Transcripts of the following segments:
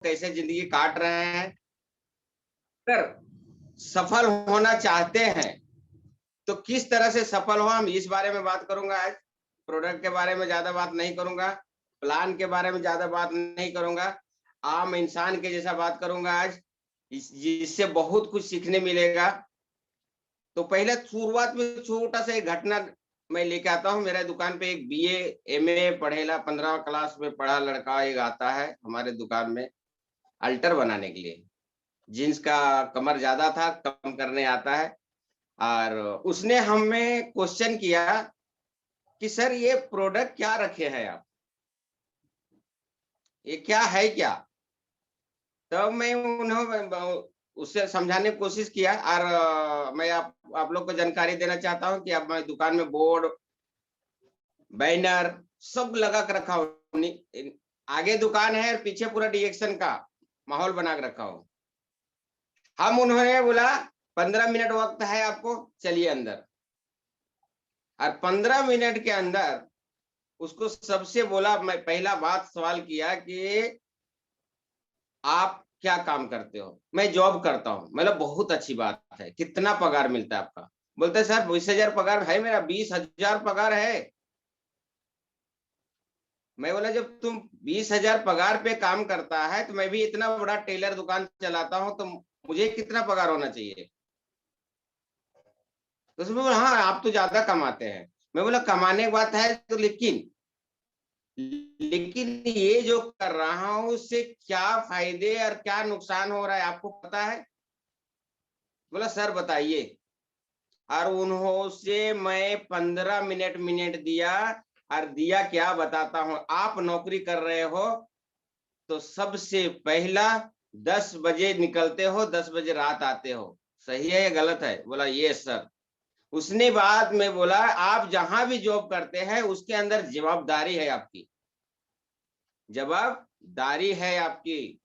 कैसे जिंदगी काट रहे हैं। अगर सफल होना चाहते हैं तो किस तरह से सफल हो, हम इस बारे में बात करूंगा आज। प्रोडक्ट के बारे में ज्यादा बात नहीं करूंगा, प्लान के बारे में ज्यादा बात नहीं करूंगा, आम इंसान के जैसा बात करूंगा आज, जिससे बहुत कुछ सीखने मिलेगा। तो पहले शुरुआत में छोटा सा एक घटना मैं लेके आता हूँ। मेरे दुकान पे एक बीए एमए पढ़ेला 15 क्लास में पढ़ा लड़का एक आता है हमारे दुकान में अल्टर बनाने के लिए। जींस का कमर ज्यादा था, कम करने आता है। और उसने हमें क्वेश्चन किया कि सर ये प्रोडक्ट क्या रखे हैं आप, ये क्या है क्या। तब मैं उन्हें उससे समझाने की कोशिश किया। और मैं आप लोग को जानकारी देना चाहता हूं कि अब मैं दुकान में बोर्ड बैनर सब लगा कर रखा हूँ। आगे दुकान है और पीछे पूरा डिएक्शन का माहौल बना कर रखा हूँ। हम उन्होंने बोला 15 मिनट वक्त है आपको, चलिए अंदर। और 15 मिनट के अंदर उसको सबसे बोला, मैं पहला बात सवाल किया कि आप क्या काम करते हो। मैं जॉब करता हूँ। मतलब बहुत अच्छी बात है, कितना पगार मिलता है आपका। बोलते सर 20,000 पगार है मेरा, 20,000 पगार है। मैं बोला जब तुम 20,000 पगार पे काम करता है तो मैं भी इतना बड़ा टेलर दुकान चलाता हूँ, तो मुझे कितना पगार होना चाहिए। तो उसमें बोला हाँ आप तो ज्यादा कमाते हैं। मैं बोला कमाने की बात है तो लेकिन ये जो कर रहा हूं उससे क्या फायदे और क्या नुकसान हो रहा है आपको पता है। बोला सर बताइए। और उन्होंने से मैं 15 मिनट मिनट दिया। और दिया क्या बताता हूं। आप नौकरी कर रहे हो तो सबसे पहला 10 बजे निकलते हो, 10 बजे रात आते हो, सही है या गलत है। बोला ये सर। उसने बाद में बोला आप जहां भी जॉब करते हैं उसके अंदर जवाबदारी है आपकी, जवाबदारी है आपकी,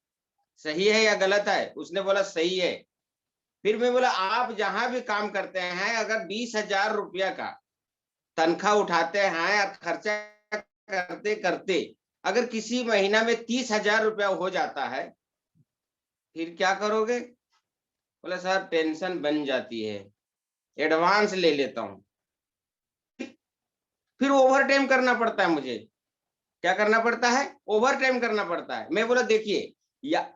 सही है या गलत है। उसने बोला सही है। फिर मैं बोला आप जहां भी काम करते हैं अगर 20,000 रुपया का तनख्वाह उठाते हैं और खर्चा करते करते अगर किसी महीना में 30,000 रुपया हो जाता है, फिर क्या करोगे। बोला सर टेंशन बन जाती है, एडवांस ले लेता हूँ। फिर ओवर टाइम करना पड़ता है मुझे। क्या करना पड़ता है, ओवर टाइम करना पड़ता है। मैं बोला देखिए या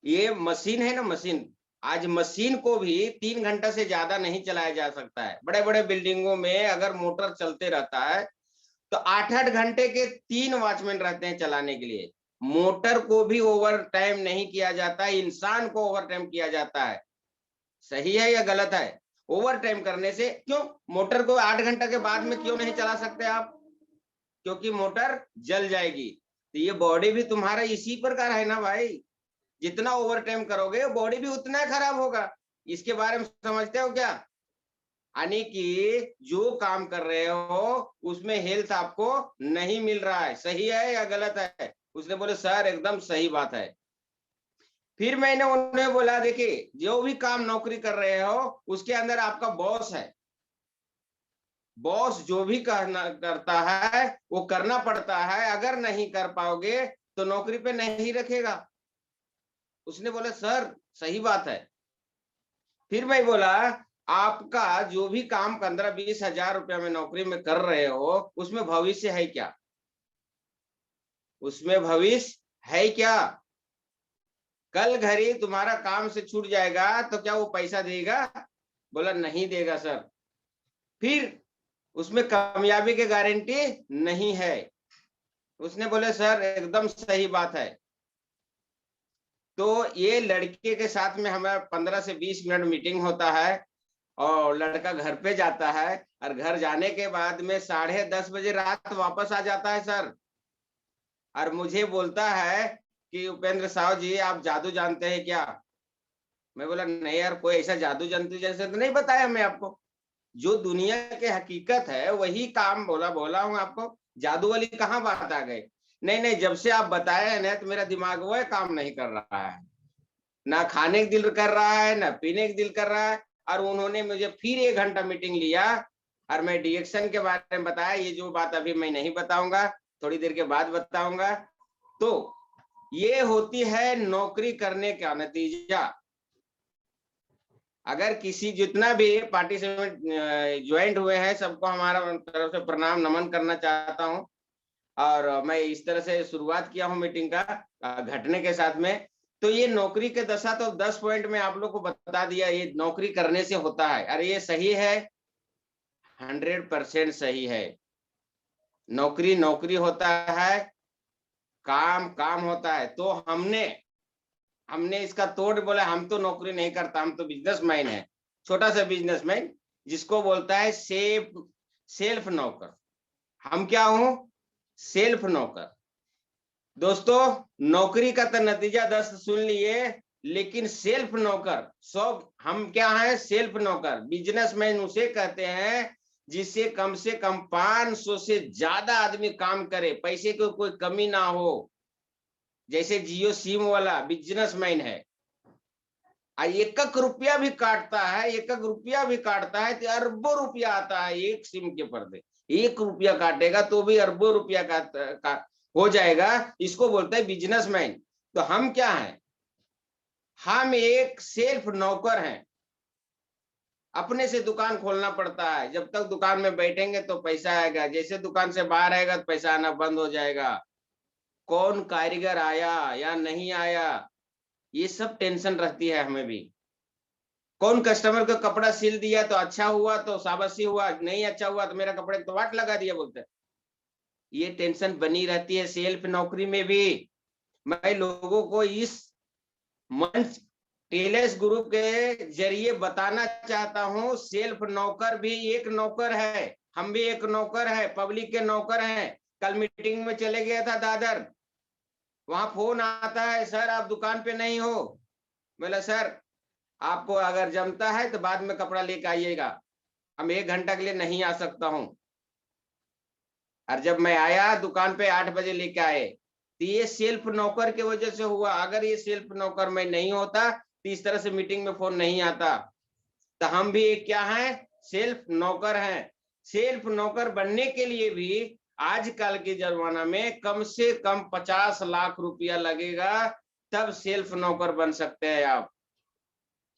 ये मशीन है ना, मशीन आज मशीन को भी 3 घंटा से ज्यादा नहीं चलाया जा सकता है। बड़े बड़े बिल्डिंगों में अगर मोटर चलते रहता है तो 8-8 घंटे के 3 वॉचमैन रहते हैं चलाने के लिए। मोटर को भी ओवर टाइम नहीं किया जाता है, इंसान को ओवर टाइम किया जाता है, सही है या गलत है। ओवर टाइम करने से क्यों, मोटर को 8 घंटा के बाद में क्यों नहीं चला सकते आप, क्योंकि मोटर जल जाएगी। तो ये बॉडी भी तुम्हारा इसी प्रकार है ना भाई, जितना ओवर टाइम करोगे बॉडी भी उतना खराब होगा। इसके बारे में समझते हो क्या। यानी कि जो काम कर रहे हो उसमें हेल्थ आपको नहीं मिल रहा है, सही है या गलत है। उसने बोले सर एकदम सही बात है। फिर मैंने उन्हें बोला देखिए जो भी काम नौकरी कर रहे हो उसके अंदर आपका बॉस है, बॉस जो भी करना करता है वो करना पड़ता है, अगर नहीं कर पाओगे तो नौकरी पे नहीं रखेगा। उसने बोला सर सही बात है। फिर मैं बोला आपका जो भी काम 15-20 हजार रुपया में नौकरी में कर रहे हो उसमें भविष्य है क्या, उसमें भविष्य है क्या। कल घड़ी तुम्हारा काम से छूट जाएगा तो क्या वो पैसा देगा। बोला नहीं देगा सर। फिर उसमें कामयाबी की गारंटी नहीं है। उसने बोले सर एकदम सही बात है। तो ये लड़के के साथ में हमें 15 से 20 मिनट मीटिंग होता है और लड़का घर पे जाता है और घर जाने के बाद में 10:30 बजे रात वापस आ जाता है सर। और मुझे बोलता है कि उपेंद्र साहब जी आप जादू जानते हैं क्या। मैं बोला नहीं यार कोई ऐसा जादू जंतु जैसे तो नहीं बताया मैं आपको, जो दुनिया के हकीकत है वही काम बोला बोला हूँ आपको, जादू वाली कहाँ बात आ गई। नहीं नहीं जब से आप बताए हैं ना तो मेरा दिमाग वो काम नहीं कर रहा है, ना खाने का दिल कर रहा है ना पीने का दिल कर रहा है। और उन्होंने मुझे फिर 1 घंटा मीटिंग लिया और मैं डिएक्शन के बारे में बताया। ये जो बात अभी मैं नहीं बताऊंगा, थोड़ी देर के बाद बताऊंगा। तो ये होती है नौकरी करने का नतीजा। अगर किसी जितना भी पार्टी से ज्वाइंट हुए हैं सबको हमारा तरफ से प्रणाम नमन करना चाहता हूं। और मैं इस तरह से शुरुआत किया हूं मीटिंग का घटने के साथ में। तो ये नौकरी के दशा तो 10 पॉइंट में आप लोग को बता दिया, ये नौकरी करने से होता है। अरे ये सही है, 100% सही है। नौकरी नौकरी होता है, काम काम होता है। तो हमने इसका तोड़ बोला, हम तो नौकरी नहीं करता, हम तो बिजनेसमैन है, छोटा सा बिजनेसमैन, जिसको बोलता है सेल्फ नौकर। हम क्या हूं? सेल्फ नौकर। दोस्तों, नौकरी का तो नतीजा 10 सुन लिए, लेकिन सेल्फ नौकर 100। हम क्या है? सेल्फ नौकर। बिजनेसमैन उसे कहते हैं जिससे कम से कम 500 से ज्यादा आदमी काम करे, पैसे की कोई कमी ना हो। जैसे जियो सिम वाला बिजनेसमैन है, एक एक रुपया भी काटता है, एक एक रुपया भी काटता है तो अरबों रुपया आता है एक सिम के पर्दे। 1 रुपया काटेगा तो भी अरबों रुपया का हो जाएगा। इसको बोलते हैं बिजनेसमैन। तो हम क्या हैं? हम एक सेल्फ नौकर हैं। अपने से दुकान खोलना पड़ता है। जब तक दुकान में बैठेंगे तो पैसा आएगा, जैसे दुकान से बाहर आएगा तो पैसा आना बंद हो जाएगा। कौन कारीगर आया या नहीं आया, ये सब टेंशन रहती है हमें भी। कौन कस्टमर का कपड़ा सिल दिया तो अच्छा हुआ तो शाबाशी हुआ, नहीं अच्छा हुआ तो मेरा कपड़े तो वाट लगा दिया बोलते हैं। ये टेंशन बनी रहती है सेल्फ नौकरी में भी। मैं लोगों को इस मंच टेलेस ग्रुप के जरिए बताना चाहता हूं, सेल्फ नौकर भी एक नौकर है। हम भी एक नौकर है, पब्लिक के नौकर हैं। कल मीटिंग में चले गया था दादर, वहां फोन आता है, सर आप दुकान पे नहीं हो। बोला सर आपको अगर जमता है तो बाद में कपड़ा लेके आइएगा, हम 1 घंटा के लिए नहीं आ सकता हूं। और जब मैं आया दुकान पे 8 बजे लेके आए। तो ये सेल्फ नौकर की वजह से हुआ। अगर ये सेल्फ नौकर मैं नहीं होता तो इस तरह से मीटिंग में फोन नहीं आता। तो हम भी एक क्या है? सेल्फ नौकर हैं। सेल्फ नौकर बनने के लिए भी आजकल के जमाना में कम से कम 50 लाख रुपया लगेगा, तब सेल्फ नौकर बन सकते हैं आप।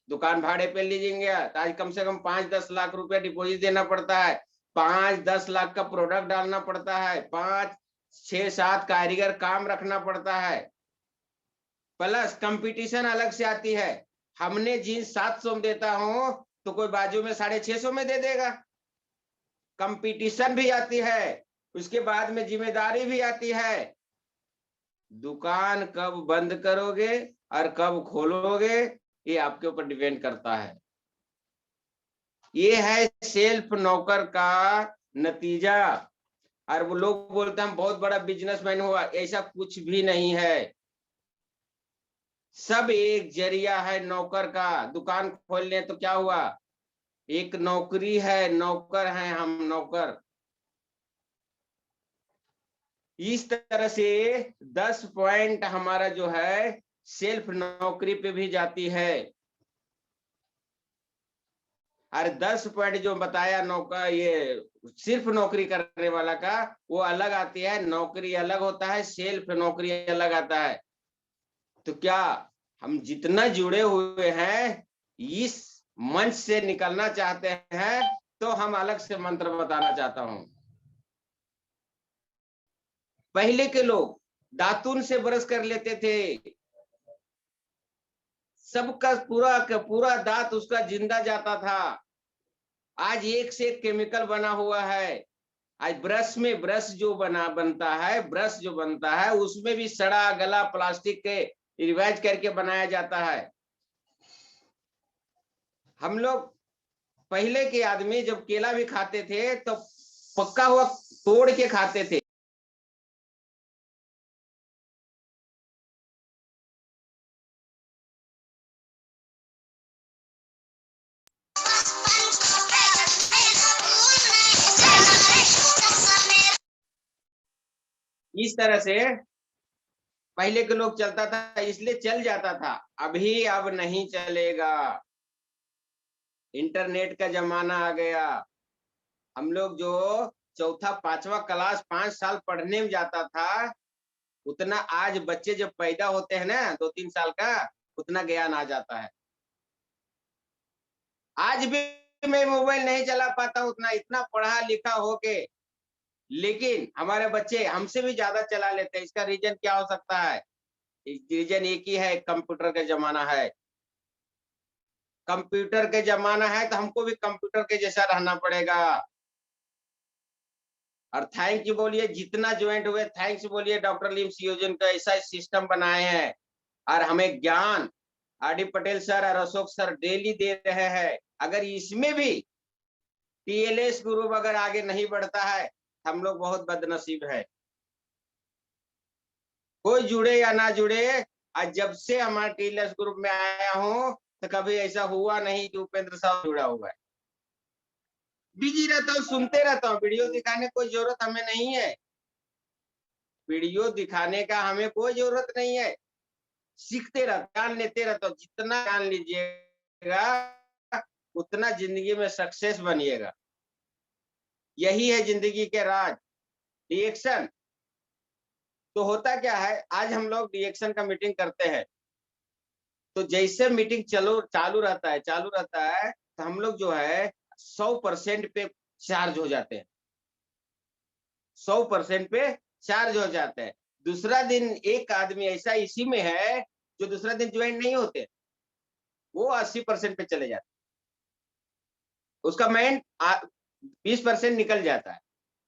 दुकान भाड़े पे लीजिएंगे तो आज कम से कम 5-10 लाख रुपया डिपॉजिट देना पड़ता है, 5-10 लाख का प्रोडक्ट डालना पड़ता है, 5-6-7 कारीगर काम रखना पड़ता है, प्लस कंपटीशन अलग से आती है। हमने जींस 700 में देता हूं तो कोई बाजू में 650 में दे देगा। कंपटीशन भी आती है, उसके बाद में जिम्मेदारी भी आती है। दुकान कब बंद करोगे और कब खोलोगे ये आपके ऊपर डिपेंड करता है। ये है सेल्फ नौकर का नतीजा। और वो लोग बोलते हैं हम बहुत बड़ा बिजनेसमैन हुआ, ऐसा कुछ भी नहीं है। सब एक जरिया है नौकर का। दुकान खोल लें तो क्या हुआ? एक नौकरी है, नौकर हैं हम, नौकर। इस तरह से 10 पॉइंट हमारा जो है सेल्फ नौकरी पे भी जाती है। और 10 पॉइंट जो बताया नौकर, ये सिर्फ नौकरी करने वाला का, वो अलग आती है। नौकरी अलग होता है, सेल्फ नौकरी अलग आता है। तो क्या हम जितना जुड़े हुए हैं इस मंच से निकलना चाहते हैं, तो हम अलग से मंत्र बताना चाहता हूं। पहले के लोग दातुन से ब्रश कर लेते थे, सबका पूरा का पूरा दांत उसका जिंदा जाता था। आज एक से एक केमिकल बना हुआ है। आज ब्रश जो बनता है, ब्रश जो बनता है उसमें भी सड़ा गला प्लास्टिक के रिवाइज करके बनाया जाता है। हम लोग पहले के आदमी जब केला भी खाते थे तो पक्का हुआ तोड़ के खाते थे। इस तरह से पहले के लोग चलता था, इसलिए चल जाता था। अभी अब नहीं चलेगा, इंटरनेट का जमाना आ गया। हम लोग जो चौथा 5वां क्लास 5 साल पढ़ने में जाता था, उतना आज बच्चे जब पैदा होते हैं ना 2-3 साल का, उतना ज्ञान आ जाता है। आज भी मैं मोबाइल नहीं चला पाता उतना, इतना पढ़ा लिखा होके, लेकिन हमारे बच्चे हमसे भी ज्यादा चला लेते हैं। इसका रीजन क्या हो सकता है? रीजन एक ही है, कंप्यूटर का जमाना है। कंप्यूटर के जमाना है तो हमको भी कंप्यूटर के जैसा रहना पड़ेगा। और थैंक यू बोलिए, जितना ज्वाइंट हुए थैंक्स बोलिए, डॉक्टर लिम सियोजन का ऐसा सिस्टम बनाए हैं और हमें ज्ञान आर.डी. पटेल सर और अशोक सर डेली दे रहे हैं। अगर इसमें भी टीएलएस ग्रुप अगर आगे नहीं बढ़ता है, हम लोग बहुत बदनसीब है। कोई जुड़े या ना जुड़े, आज जब से हमारे टीएलएस ग्रुप में आया हूँ तो कभी ऐसा हुआ नहीं कि उपेंद्र साहब जुड़ा हुआ है। बिजी रहता हूँ, सुनते रहता हूँ, वीडियो दिखाने कोई जरूरत हमें नहीं है। वीडियो दिखाने का हमें कोई जरूरत नहीं है। सीखते रहते, ज्ञान लेते रहते हो। जितना ज्ञान लीजिएगा उतना जिंदगी में सक्सेस बनिएगा। यही है जिंदगी के राज। रिएक्शन तो होता क्या है, आज हम लोग रिएक्शन का मीटिंग करते हैं, तो जैसे मीटिंग चालू रहता है तो हम लोग जो है 100% पे चार्ज हो जाते हैं। 100% पे चार्ज हो जाते हैं। दूसरा दिन एक आदमी ऐसा इसी में है जो दूसरा दिन ज्वाइन नहीं होते, वो 80% पे चले जाते, उसका माइंड 20% निकल जाता है।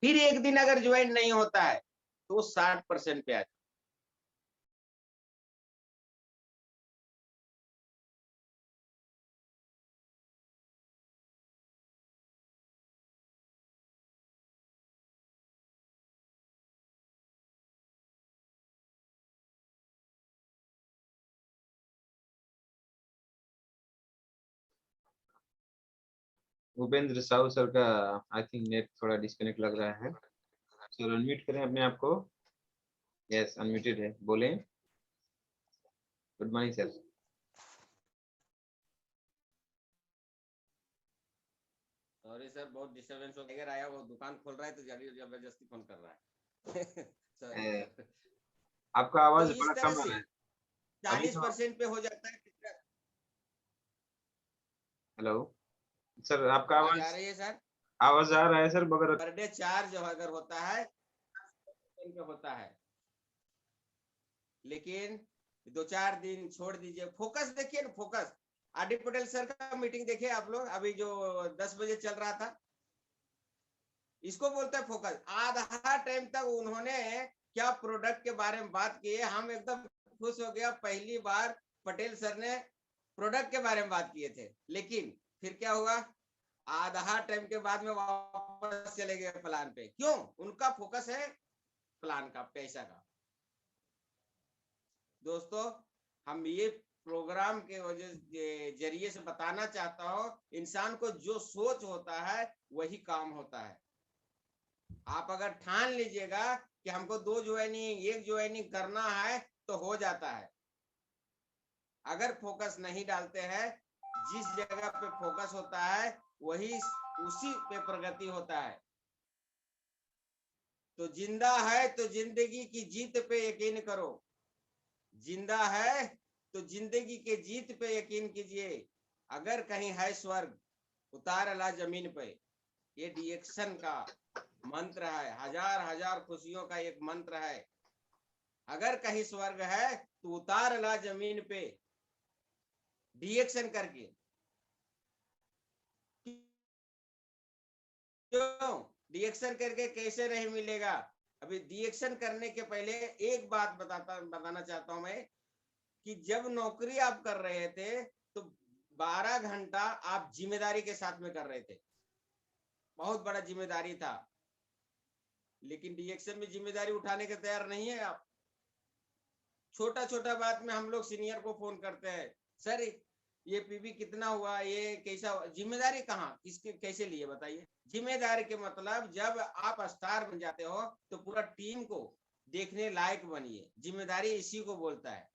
फिर एक दिन अगर ज्वाइन नहीं होता है तो 60% पे आ जाता है। भूपेंद्र साहू सर का आई थिंक नेट थोड़ा डिस्कनेक्ट लग रहा है। सर अनम्यूट करें अपने आप को। यस अनम्यूटेड है, बोलें। Good morning sir. Sorry sir, बहुत डिस्टरबेंस हो गया। आया वो दुकान खोल रहा है तो जबरदस्ती फोन कर रहा है। Sorry sir. आपका तो आवाज इस बड़ा तरह कम आ से रहा है अभी तो। 40% पे हो जाता है। हेलो सर, आपका आवाज आ आवाज रही है सर? आवाज आ रहा है सर, मगर पर डे चार्ज अगर होता है पे होता है, लेकिन 2-4 दिन छोड़ दीजिए। फोकस देखिए ना, फोकस आर.डी. पटेल सर का मीटिंग देखिए आप लोग, अभी जो 10 बजे चल रहा था, इसको बोलते हैं फोकस। आधा टाइम तक उन्होंने क्या प्रोडक्ट के बारे में बात की है, हम एकदम खुश हो गया। पहली बार पटेल सर ने प्रोडक्ट के बारे में बात किए थे, लेकिन फिर क्या हुआ, आधा टाइम के बाद में वापस चले गए प्लान पे। क्यों? उनका फोकस है प्लान का, पैसा का। दोस्तों, हम ये प्रोग्राम के वजह जरिए से बताना चाहता हूं, इंसान को जो सोच होता है वही काम होता है। आप अगर ठान लीजिएगा कि हमको 2 ज्वाइनिंग 1 ज्वाइनिंग करना है तो हो जाता है। अगर फोकस नहीं डालते हैं, जिस जगह पे फोकस होता है वही उसी पे प्रगति होता है। तो जिंदा है तो जिंदगी की जीत पे यकीन करो। जिंदा है तो जिंदगी के जीत पे यकीन कीजिए। अगर कहीं है स्वर्ग, उतार ला जमीन पे। ये डिएक्शन का मंत्र है, हजार हजार खुशियों का एक मंत्र है। अगर कहीं स्वर्ग है तो उतार ला जमीन पे, डिएक्शन करके। क्यों? डिएक्शन करके कैसे नहीं मिलेगा? अभी डिएक्शन करने के पहले एक बात बताना चाहता हूं मैं, कि जब नौकरी आप कर रहे थे तो 12 घंटा आप जिम्मेदारी के साथ में कर रहे थे, बहुत बड़ा जिम्मेदारी था। लेकिन डिएक्शन में जिम्मेदारी उठाने के तैयार नहीं है आप। छोटा छोटा बात में हम लोग सीनियर को फोन करते हैं, सर ये पीबी कितना हुआ, ये कैसा, जिम्मेदारी कहाँ किसके कैसे लिए बताइए। जिम्मेदारी के मतलब जब आप स्टार बन जाते हो तो पूरा टीम को देखने लायक बनिए। जिम्मेदारी इसी को बोलता है।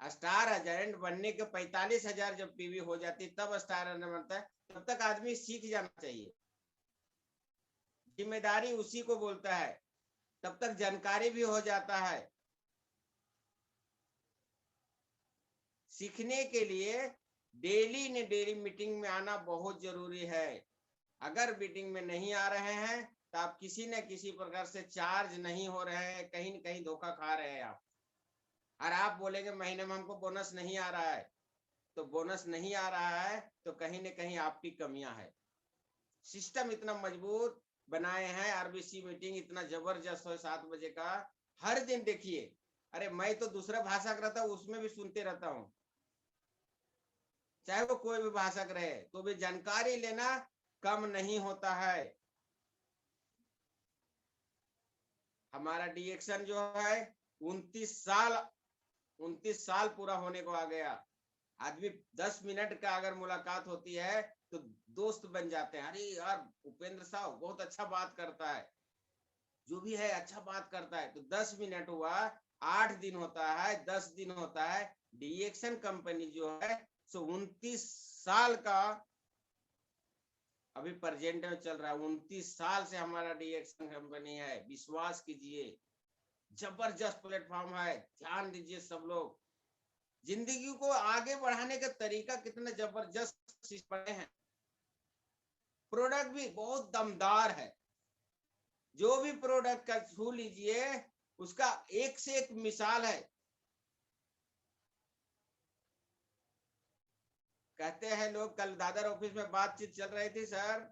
स्टार एजेंट बनने के 45,000 जब पीवी हो जाती तब स्टार बनता है। तब तक आदमी सीख जाना चाहिए। जिम्मेदारी उसी को बोलता है। तब तक जानकारी भी हो जाता है। सीखने के लिए डेली ने डेली मीटिंग में आना बहुत जरूरी है। अगर मीटिंग में नहीं आ रहे हैं तो आप किसी न किसी प्रकार से चार्ज नहीं हो रहे हैं, कहीं न कहीं धोखा खा रहे हैं आप। और आप बोलेंगे महीने में हमको बोनस नहीं आ रहा है, तो बोनस नहीं आ रहा है तो कहीं न कहीं आपकी कमियां है। सिस्टम इतना मजबूत बनाए हैं, आरबीसी मीटिंग इतना जबरदस्त है 7 बजे का, हर दिन देखिए। अरे मैं तो दूसरा भाषा का रहता हूँ, उसमें भी सुनते रहता हूँ, चाहे वो कोई भी भाषा का रहे, तो भी जानकारी लेना कम नहीं होता है। हमारा डीएक्शन जो है 29 साल पूरा होने को आ गया। आदमी 10 मिनट का अगर मुलाकात होती है तो दोस्त बन जाते हैं। अरे यार उपेंद्र साहब बहुत अच्छा बात करता है, जो भी है अच्छा बात करता है। तो 10 मिनट हुआ, 8 दिन होता है, 10 दिन होता है। डीएक्शन कंपनी जो है सो 29 साल का अभी प्रेजेंट में चल रहा है। 29 साल से हमारा डीएक्शन कंपनी है, विश्वास कीजिए। जबरदस्त प्लेटफॉर्म है, ध्यान दीजिए सब लोग। जिंदगी को आगे बढ़ाने का तरीका कितना जबरदस्त बने हैं। प्रोडक्ट भी बहुत दमदार है, जो भी प्रोडक्ट का छू लीजिए उसका एक से एक मिसाल है। कहते हैं लोग, कल दादर ऑफिस में बातचीत चल रही थी सर,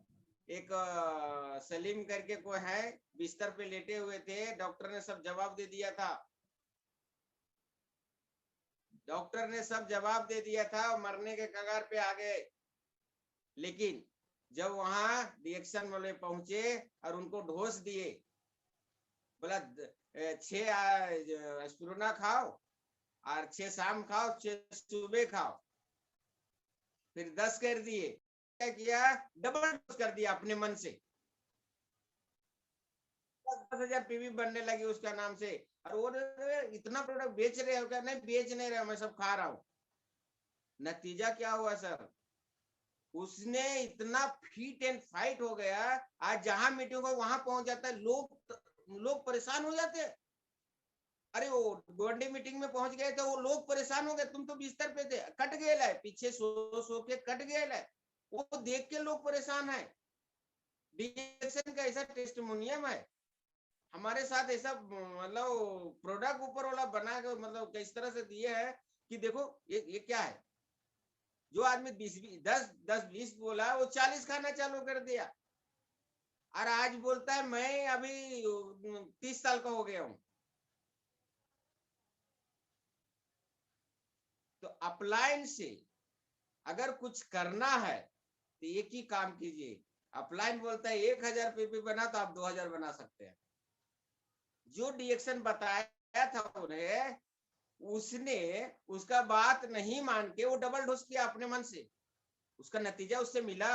एक सलीम करके कोई है, बिस्तर पे लेटे हुए थे, डॉक्टर ने सब जवाब दे दिया था। डॉक्टर ने सब जवाब दे दिया था, मरने के कगार पे आ गए। लेकिन जब वहां रिएक्शन वाले पहुंचे और उनको ढोस दिए, बोला 6 स्पिरुलिना खाओ और 6 शाम खाओ, 6 सुबह खाओ, फिर 10 कर दिए। क्या किया, डबल डोज कर दिया अपने मन से। 10,000 पीवी बनने लगी उसका नाम से। और वो इतना प्रोडक्ट बेच रहे हो क्या? नहीं बेच नहीं रहे, मैं सब खा रहा हूँ। नतीजा क्या हुआ सर, उसने इतना फिट एंड फाइट हो गया, आज जहां मीटिंग हो वहां पहुंच जाता है। लोग परेशान हो जाते हैं। अरे वो गोंडी मीटिंग में पहुंच गए थे, वो लोग परेशान हो गए, तुम तो बिस्तर पे थे, कट गए पीछे सो के कट गए। वो देख के लोग परेशान है। डीएक्शन का ऐसा टेस्टिमोनियम है हमारे साथ, ऐसा मतलब प्रोडक्ट ऊपर वाला बना के मतलब किस तरह से दिए है कि देखो ये क्या है। जो आदमी 10-20 बोला, वो 40 खाना चालू कर दिया। और आज बोलता है मैं अभी 30 साल का हो गया हूं। तो अपलाइन से अगर कुछ करना है तो एक ही काम कीजिए। अपलाइन बोलता है 1000 पीपी बना तो आप 2000 बना सकते हैं। जो डीएक्शन बताया था उन्हें, उसने उसका बात नहीं मान के वो डबल डोज किया अपने मन से, उसका नतीजा उससे मिला।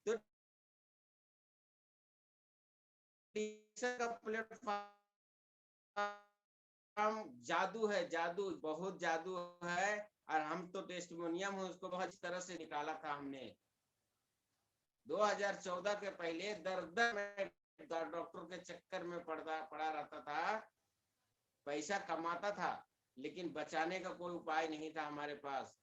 तो का प्लेटफॉर्म जादू है, जादू, बहुत जादू है। और हम तो टेस्टिमोनियम है, उसको बहुत तरह से निकाला था हमने। 2014 के पहले दर में डॉक्टर के चक्कर में पड़ा रहता था, पैसा कमाता था, लेकिन बचाने का कोई उपाय नहीं था हमारे पास।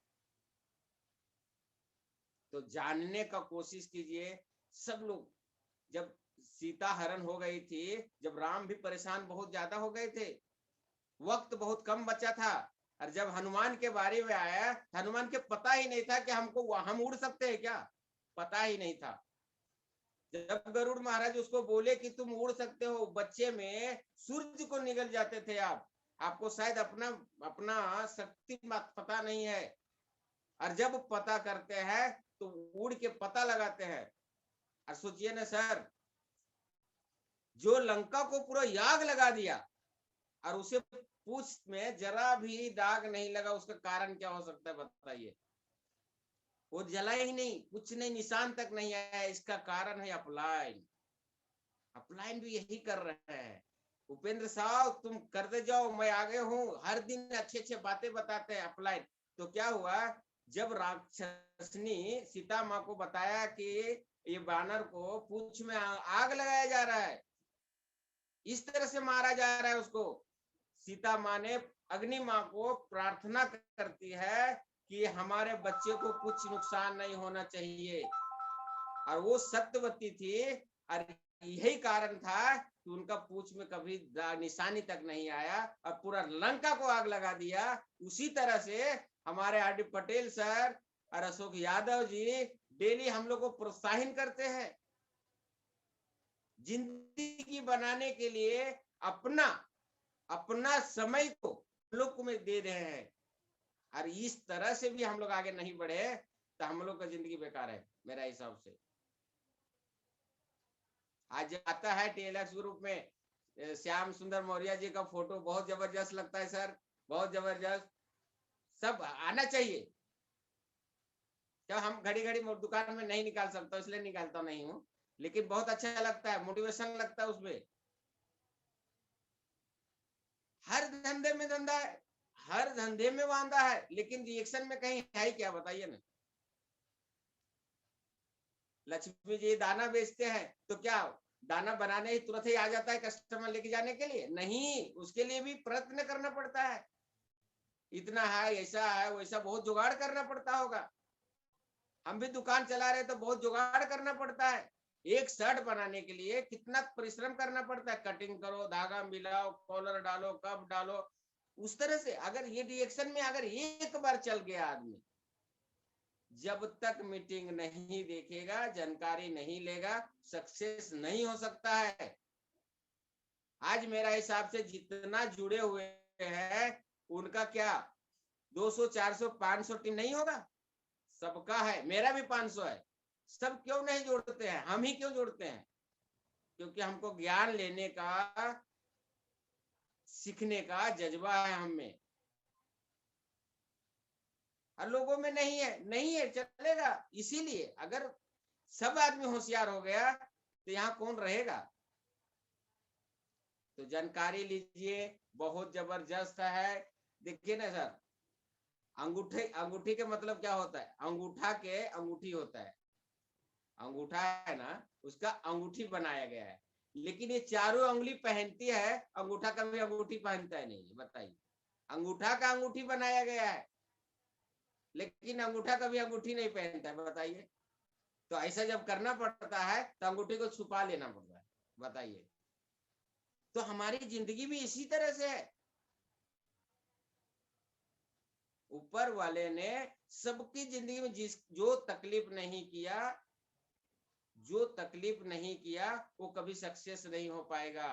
तो जानने का कोशिश कीजिए सब लोग। जब सीता हरण हो गई थी, जब राम भी परेशान बहुत ज्यादा हो गए थे, वक्त बहुत कम बचा था, और जब हनुमान के बारे में आया, हनुमान के पता ही नहीं था कि हम उड़ सकते हैं क्या, पता ही नहीं था। जब गरुड़ महाराज उसको बोले कि तुम उड़ सकते हो, बच्चे में सूर्य को निगल जाते थे आप, आपको शायद अपना शक्ति पता नहीं है। और जब पता करते हैं तो उड़ के पता लगाते हैं। और सोचिए ना सर, जो लंका को पूरा याग लगा दिया और उसे पूछ में जरा भी दाग नहीं लगा, उसका कारण क्या हो सकता है बताइए? वो जला ही नहीं, कुछ नहीं, निशान तक नहीं आया। इसका कारण है अपलाइन। अपलाइन भी यही कर रहे हैं। उपेंद्र साहब तुम करते जाओ, मैं आगे हूँ, हर दिन अच्छे अच्छे बातें बताते हैं अपलाइन। तो क्या हुआ, जब राक्षसनी सीता माँ को बताया कि ये बानर को पूंछ में आग लगाया जा रहा है, इस तरह से मारा जा रहा है उसको। सीता माँ ने अग्नि माँ को प्रार्थना करती है कि हमारे बच्चे को कुछ नुकसान नहीं होना चाहिए, और वो सत्यवती थी, और यही कारण था कि उनका पूंछ में कभी निशानी तक नहीं आया और पूरा लंका को आग लगा दिया। उसी तरह से हमारे आर.डी. पटेल सर और अशोक यादव जी डेली हम लोग को प्रोत्साहित करते हैं, जिंदगी बनाने के लिए अपना समय को लोग में दे रहे हैं। और इस तरह से भी हम लोग आगे नहीं बढ़े तो हम लोग का जिंदगी बेकार है मेरा हिसाब से। आज आता है टीएलएक्स ग्रुप में श्याम सुंदर मौर्य जी का फोटो, बहुत जबरदस्त लगता है सर, बहुत जबरदस्त। सब आना चाहिए। क्या हम घड़ी घड़ी दुकान में नहीं निकाल सकता, इसलिए निकालता नहीं हूँ, लेकिन बहुत अच्छा लगता है, मोटिवेशन लगता है उसमें। हर धंधे में धंधा है, हर धंधे में वांदा है, लेकिन रिएक्शन में कहीं है ही क्या, बताइए ना। लक्ष्मी जी दाना बेचते हैं तो क्या दाना बनाने ही तुरंत ही आ जाता है कस्टमर लेके जाने के लिए? नहीं, उसके लिए भी प्रयत्न करना पड़ता है। इतना है, ऐसा है, वैसा, बहुत जुगाड़ करना पड़ता होगा। हम भी दुकान चला रहे तो बहुत जुगाड़ करना पड़ता है। एक शर्ट बनाने के लिए कितना परिश्रम करना पड़ता है, कटिंग करो, धागा मिलाओ, कॉलर डालो, कप डालो। उस तरह से अगर ये रिएक्शन में अगर एक बार चल गया आदमी, जब तक मीटिंग नहीं देखेगा, जानकारी नहीं लेगा, सक्सेस नहीं हो सकता है। आज मेरा हिसाब से जितना जुड़े हुए हैं उनका क्या 200, 400, 500 टीम नहीं होगा? सबका है, मेरा भी 500 है। सब क्यों नहीं जोड़ते हैं? हम ही क्यों जोड़ते हैं? क्योंकि हमको ज्ञान लेने का, सीखने का जज्बा है हम में, और लोगों में नहीं है। नहीं है, चलेगा। इसीलिए अगर सब आदमी होशियार हो गया तो यहाँ कौन रहेगा? तो जानकारी लीजिए, बहुत जबरदस्त है। देखिए ना सर, अंगूठे, अंगूठी के मतलब क्या होता है? अंगूठा के अंगूठी होता है, अंगूठा है ना, उसका अंगूठी बनाया गया है। लेकिन ये चारों उंगली पहनती है, अंगूठा कभी अंगूठी पहनता है नहीं, बताइए। अंगूठा का अंगूठी बनाया गया है, लेकिन अंगूठा कभी अंगूठी नहीं पहनता है, बताइए। तो ऐसा जब करना पड़ता है तो अंगूठी को छुपा लेना पड़ता है, बताइए। तो हमारी जिंदगी भी इसी तरह से है। ऊपर वाले ने सबकी जिंदगी में जो तकलीफ नहीं किया, जो तकलीफ नहीं किया, वो कभी सक्सेस नहीं हो पाएगा।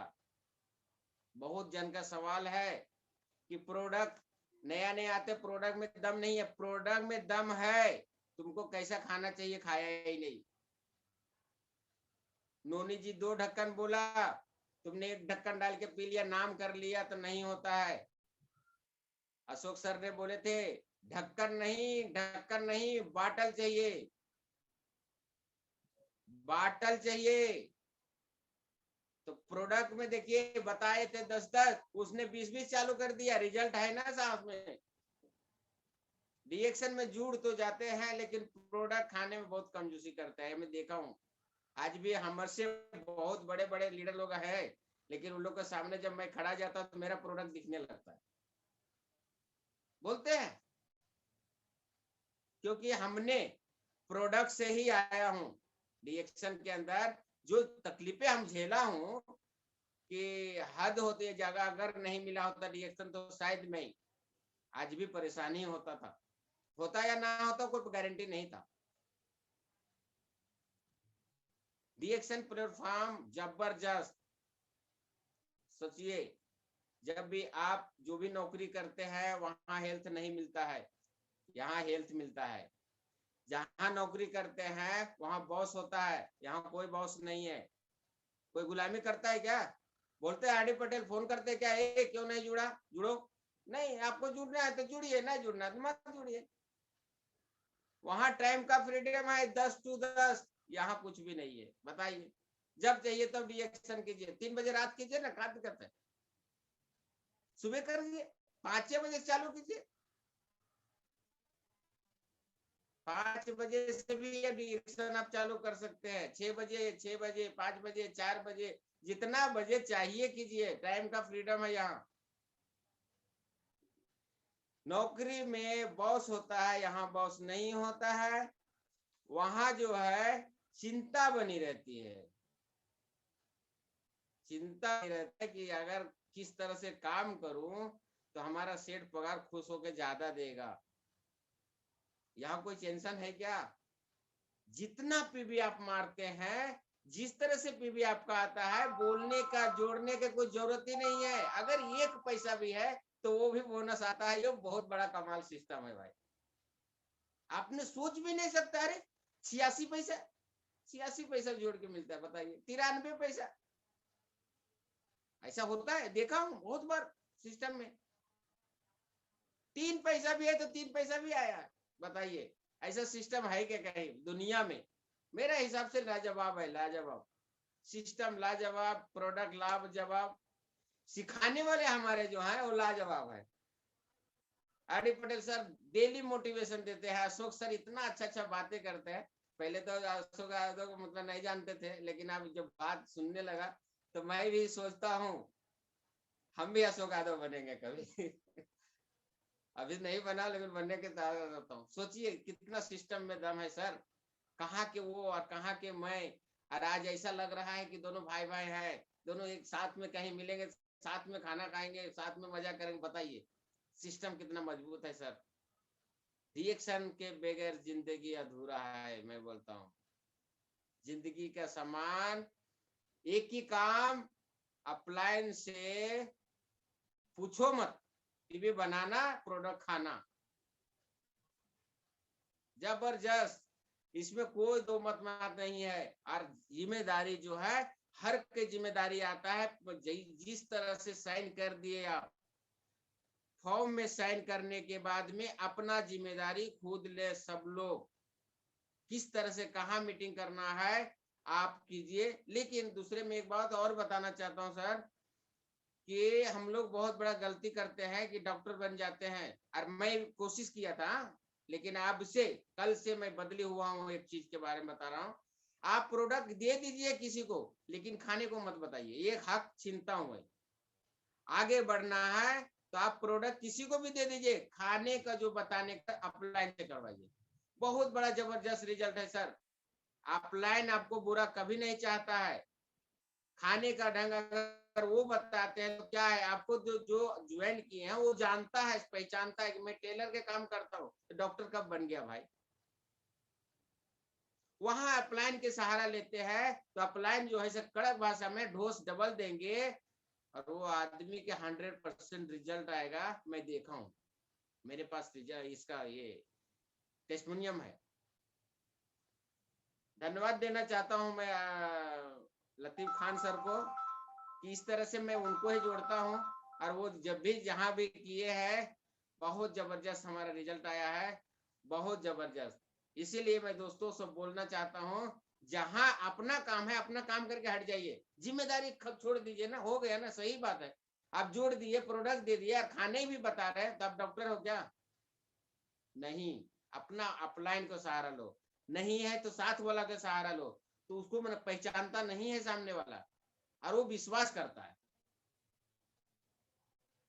बहुत जन का सवाल है कि प्रोडक्ट नया नया आते, प्रोडक्ट में दम नहीं है। प्रोडक्ट में दम है, तुमको कैसा खाना चाहिए खाया ही नहीं। नोनी जी 2 ढक्कन बोला, तुमने 1 ढक्कन डाल के पी लिया, नाम कर लिया, तो नहीं होता है। अशोक सर ने बोले थे ढक्कन नहीं, बाटल चाहिए, बाटल चाहिए। तो प्रोडक्ट में देखिए बताए थे 10-10, उसने 20-20 चालू कर दिया। रिजल्ट है ना साथ में। रिएक्शन में जुड़ तो जाते हैं, लेकिन प्रोडक्ट खाने में बहुत कंजूसी करता है, मैं देखा हूँ। आज भी हमसे बहुत बड़े बड़े लीडर लोग हैं, लेकिन उन लोग के सामने जब मैं खड़ा जाता तो मेरा प्रोडक्ट दिखने लगता है। बोलते हैं क्योंकि हमने प्रोडक्ट से ही आया हूँ। रिएक्शन के अंदर जो तकलीफें हम झेला हूँ कि हद होती है, जगह अगर नहीं मिला होता रिएक्शन तो शायद मैं आज भी परेशानी होता था। होता या ना होता कोई गारंटी नहीं था। रिएक्शन प्लेटफॉर्म जबरदस्त। सोचिए, जब भी आप जो भी नौकरी करते हैं वहां हेल्थ नहीं मिलता है, यहाँ हेल्थ मिलता है। जहां नौकरी करते हैं वहां बॉस होता है, यहाँ कोई बॉस नहीं है। कोई गुलामी करता है क्या? बोलते हैं आर.डी. पटेल फोन करते क्या, क्यों नहीं जुड़ा? जुड़ो। नहीं, आपको जुड़ना है तो जुड़िए, ना जुड़ना है तो मत जुड़िए। वहां टाइम का फ्रीडम है 10 to 10, यहाँ कुछ भी नहीं है। बताइए, जब चाहिए तब रिएक्शन कीजिए। 3 बजे रात कीजिए ना, क्या दिक्कत है? सुबह कर दीजिए, 5-6 बजे चालू कीजिए। 5 बजे से भी ये रिएक्शन आप चालू कर सकते हैं, 6 बजे, 5 बजे, 4 बजे, जितना बजे चाहिए कीजिए, टाइम का फ्रीडम है यहाँ। नौकरी में बॉस होता है, यहाँ बॉस नहीं होता है। वहां जो है चिंता बनी रहती है, चिंता रहता है कि अगर किस तरह से काम करूं तो हमारा सेठ पगार खुश होकर ज्यादा देगा। यहाँ कोई टेंशन है क्या? जितना पीवी आप मारते हैं, जिस तरह से पीवी आपका आता है, बोलने का जोड़ने के कोई जरूरत ही नहीं है। अगर 1 पैसा भी है तो वो भी बोनस आता है। ये बहुत बड़ा कमाल सिस्टम है भाई, आपने सोच भी नहीं सकता। अरे 86 पैसा, 86 पैसा जोड़ के मिलता है, बताइए 93 पैसा। ऐसा होता है, देखा हूं बहुत बार सिस्टम में। 3 पैसा भी है तो 3 पैसा भी आया, बताइए ऐसा सिस्टम है क्या कहीं दुनिया में? मेरा हिसाब से लाजवाब है, लाजवाब सिस्टम, लाजवाब प्रोडक्ट, लाजवाब सिखाने वाले हमारे जो हैं वो लाजवाब है। R D Patel sir daily motivation देते हैं। अशोक सर इतना अच्छा अच्छा बातें करते हैं। पहले तो अशोक यादव को मतलब नहीं जानते थे, लेकिन अब जब बात सुनने लगा तो मैं भी सोचता हूँ हम भी अशोक यादव बनेंगे कभी। अभी नहीं बना लेकिन बनने के तैयार रहता हूँ। सोचिए कितना सिस्टम में दम है सर, कहाँ के वो और कहाँ के मैं। और आज ऐसा लग रहा है कि दोनों भाई भाई हैं, दोनों एक साथ में कहीं मिलेंगे, साथ में खाना खाएंगे, साथ में मजा करेंगे। बताइए सिस्टम कितना मजबूत है सर। रिएक्शन के बगैर जिंदगी अधूरा है, मैं बोलता हूँ। जिंदगी का सामान एक ही काम, अप्लायंस से पूछो मत, टीवी बनाना, प्रोडक्ट खाना, जबरदस्त, इसमें कोई दो मत बात नहीं है। और जिम्मेदारी जो है, हर के जिम्मेदारी आता है। जिस तरह से साइन कर दिए आप, फॉर्म में साइन करने के बाद में अपना जिम्मेदारी खुद ले सब लोग। किस तरह से कहाँ मीटिंग करना है आप कीजिए। लेकिन दूसरे में एक बात और बताना चाहता हूँ सर, कि हम लोग बहुत बड़ा गलती करते हैं कि डॉक्टर बन जाते हैं। और मैं कोशिश किया था, लेकिन अब से कल से मैं बदली हुआ हूँ। एक चीज के बारे में बता रहा हूँ, आप प्रोडक्ट दे दीजिए किसी को, लेकिन खाने को मत बताइए, ये हक छीनता हूँ मैं। आगे बढ़ना है तो आप प्रोडक्ट किसी को भी दे दीजिए, खाने का जो बताने का अपलाइन से करवाइए। बहुत बड़ा जबरदस्त रिजल्ट है सर। अपलाइन आपको बुरा कभी नहीं चाहता है। खाने का ढंग अगर वो बताते हैं तो क्या है, आपको जो जो ज्वाइन किए हैं वो जानता है, पहचानता है कि मैं टेलर के काम करता हूँ, तो डॉक्टर कब बन गया भाई? वहां अपलाइन के सहारा लेते हैं तो अपलाइन जो है कड़क भाषा में ढोस डबल देंगे और वो आदमी के 100% रिजल्ट आएगा। मैं देखा हूँ, मेरे पास इसका ये टेस्टिमोनियम है। धन्यवाद देना चाहता हूँ मैं लतीफ खान सर को, कि इस तरह से मैं उनको ही जोड़ता हूँ। और वो जब भी जहां भी किए हैं, बहुत जबरदस्त हमारा रिजल्ट आया है, बहुत जबरदस्त। इसीलिए मैं दोस्तों सब बोलना चाहता हूँ, जहां अपना काम है अपना काम करके हट जाइए, जिम्मेदारी खब छोड़ दीजिए ना, हो गया ना, सही बात है। आप जोड़ दिए, प्रोडक्ट दे दिए, खाने भी बता रहे हैं, तो आप डॉक्टर हो क्या? नहीं, अपना अपलाइन को सहारा लो, नहीं है तो साथ वाला का सहारा लो। तो उसको मैंने पहचानता नहीं है सामने वाला, और वो विश्वास करता है।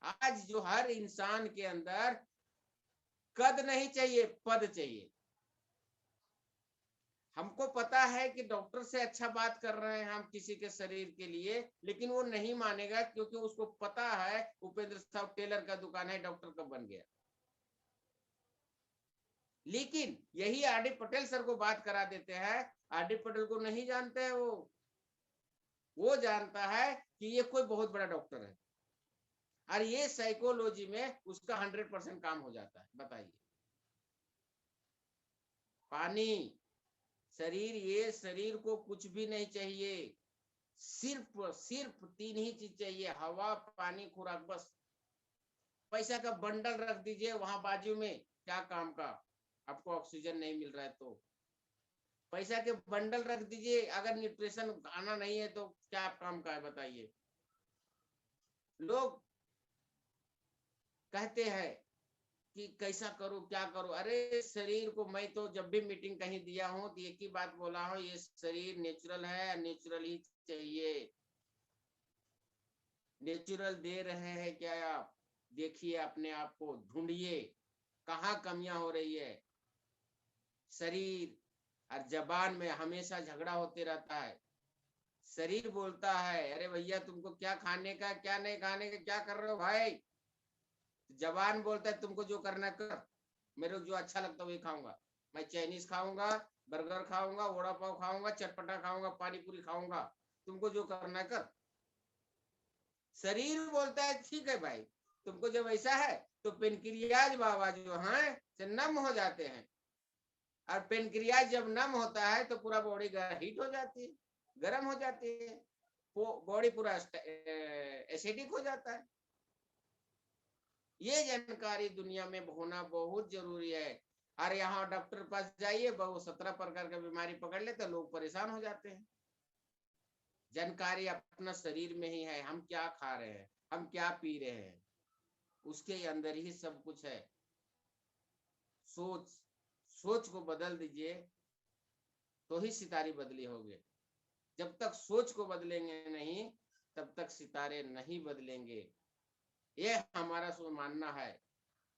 आज जो हर इंसान के अंदर कद नहीं चाहिए, पद चाहिए। हमको पता है कि डॉक्टर से अच्छा बात कर रहे हैं हम किसी के शरीर के लिए, लेकिन वो नहीं मानेगा, क्योंकि उसको पता है उपेंद्र साहब टेलर का दुकान है, डॉक्टर कब बन गया। लेकिन यही आर डी पटेल सर को बात करा देते हैं, आर डी पटेल को नहीं जानते हैं वो जानता है कि ये कोई बहुत बड़ा डॉक्टर है। और ये साइकोलॉजी में उसका 100% काम हो जाता है। बताइए, पानी, शरीर, ये शरीर को कुछ भी नहीं चाहिए, सिर्फ सिर्फ 3 ही चीज चाहिए, हवा, पानी, खुराक, बस। पैसा का बंडल रख दीजिए वहां बाजू में, क्या काम का? आपको ऑक्सीजन नहीं मिल रहा है तो पैसा के बंडल रख दीजिए। अगर न्यूट्रिशन आना नहीं है तो क्या काम का है, बताइए। लोग कहते हैं कि कैसा करूं क्या करूं। अरे शरीर को मैं तो जब भी मीटिंग कहीं दिया हूं तो एक ही बात बोला हूं, ये शरीर नेचुरल है, नेचुरल ही चाहिए। नेचुरल दे रहे हैं क्या आप? देखिए अपने आप को, ढूंढिए कहाँ कमियां हो रही है। शरीर और जबान में हमेशा झगड़ा होते रहता है। शरीर बोलता है अरे भैया तुमको क्या खाने का, क्या नहीं खाने का, क्या कर रहे हो भाई। जबान बोलता है तुमको जो करना कर, मेरे को जो अच्छा लगता है वही खाऊंगा। मैं चाइनीज खाऊंगा, बर्गर खाऊंगा, वड़ा पाव खाऊंगा, चटपटा खाऊंगा, पानी पूरी खाऊंगा, तुमको जो करना कर। शरीर बोलता है ठीक है भाई, तुमको जब ऐसा है तो पेनक्रियाज बाबा जो हैं से नम हो जाते हैं, और पेनक्रियाज जब नम होता है तो पूरा बॉडी हीट हो जाती है, गर्म हो जाती है, बॉडी पूरा एसिडिक हो जाता है। ये जानकारी दुनिया में होना बहुत जरूरी है। अरे यहाँ डॉक्टर पास जाइए, बहुत 17 प्रकार का बीमारी पकड़ लेते, लोग परेशान हो जाते हैं। जानकारी अपना शरीर में ही है, हम क्या खा रहे हैं, हम क्या पी रहे हैं, उसके अंदर ही सब कुछ है। सोच, सोच को बदल दीजिए तो ही सितारे बदली होंगे। जब तक सोच को बदलेंगे नहीं तब तक सितारे नहीं बदलेंगे। ये हमारा मानना है।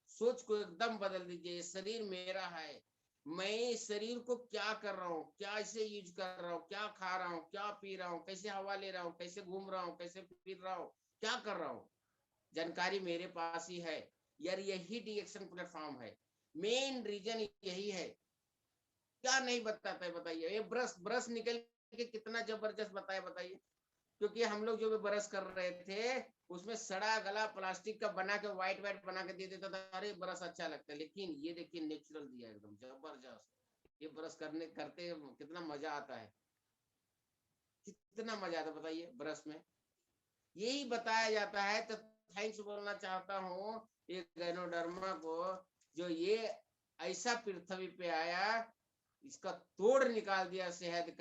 सोच को एकदम बदल दीजिए। ये शरीर मेरा है, मैं इस शरीर को क्या कर रहा हूँ, क्या इसे यूज कर रहा हूँ, क्या खा रहा हूँ, क्या पी रहा हूँ, कैसे हवा ले रहा हूँ, कैसे घूम रहा हूँ, कैसे फिर रहा हूँ, क्या कर रहा हूँ, जानकारी मेरे पास ही है यार। यही डिएक्शन प्लेटफॉर्म है। मेन रीजन यही है। क्या नहीं बताता है बताइए। ये ब्रश ब्रश निकल के कितना जबरदस्त बताया बताइए। क्योंकि हम लोग जो भी ब्रश कर रहे थे उसमें सड़ा गला प्लास्टिक का बना के व्हाइट व्हाइट बना के दे देता था, अरे ब्रश अच्छा लगता है। लेकिन ये देखिए नेचुरल दिया एकदम जबरदस्त। ये ब्रश करने करते कितना मजा आता है, कितना मजा आता है बताइए ब्रश में। यही बताया जाता है। तो थैंक्स बोलना चाहता हूँ ये गैनोडर्मा को, जो ये ऐसा पृथ्वी पे आया, इसका तोड़ निकाल दिया शहद का।